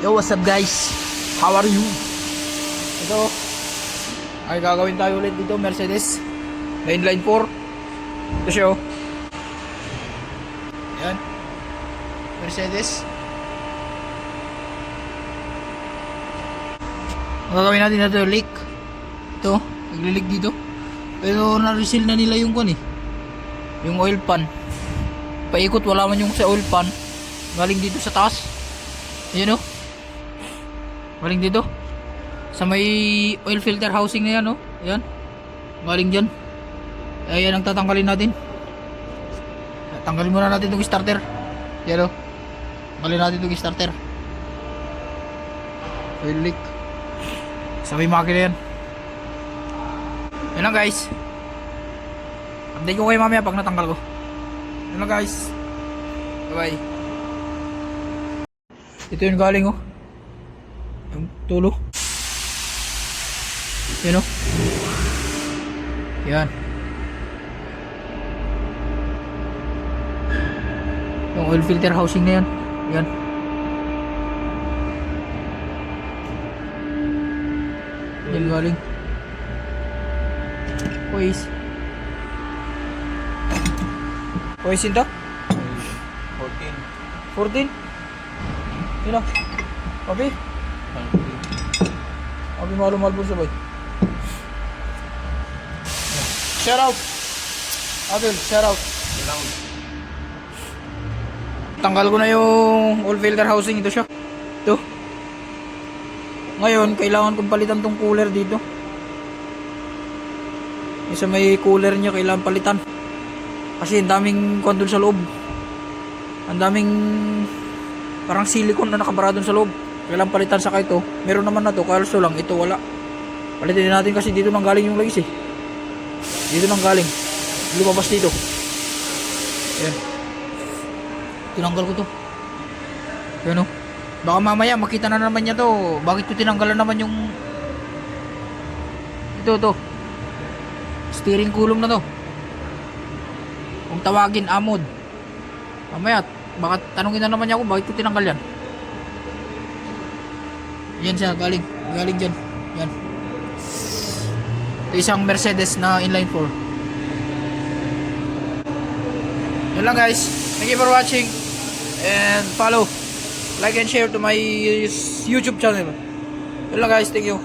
Yo, what's up guys? How are you? Ito ay gagawin tayo ulit dito, Mercedes Mainline 4. Ito siya oh. Yan, Mercedes. Gagawin natin na ito, leak. Ito, nagli-leak dito. Pero na-reseal na nila yung kun eh, yung oil pan. Paikot, wala man yung sa oil pan. Galing dito sa taas. Ayan oh, galing dito sa may oil filter housing na yan oh. Ayan, galing dyan. Ayan ang tatanggalin natin. Tanggalin muna natin itong starter. Ayan oh, tanggalin natin itong starter. Oil leak sa may makina yan. Yan lang guys, update ko kayo mamaya pag natanggal ko. Yan lang guys, bye bye. Ito yung galing oh, yung tulo. Yan oh, yan yung oil filter housing na yan. Yan, yan galing Poison to? 14? Yun lang. Abi? Abi mahal po sabay. Shout out! Abel, shout out! Tanggal ko na yung oil filter housing. Ito siya. Ito. Ngayon, kailangan kong palitan tong cooler dito. Isa may cooler niya, kailangan palitan. Kasi ang daming kwan dun sa loob. Ang daming parang silicone na nakabara dun sa loob. Kailangan palitan. Saka ito, meron naman na to, kalso lang, ito wala. Palitin natin kasi dito nang galing yung lagis eh. Dito nang galing, lumabas dito. Ayan, tinanggal ko to. Ayan o, baka mamaya makita na naman niya to. Bakit ko tinanggalan naman yung ito steering column na to. Kung tawagin amod, mamaya baka tanungin na naman niya ako bakit ko tinanggal yan. Yan siya, galing dyan. Yan, ito isang Mercedes na inline 4. Yan lang guys, thank you for watching and follow, like and share to my YouTube channel. Yan lang guys, thank you.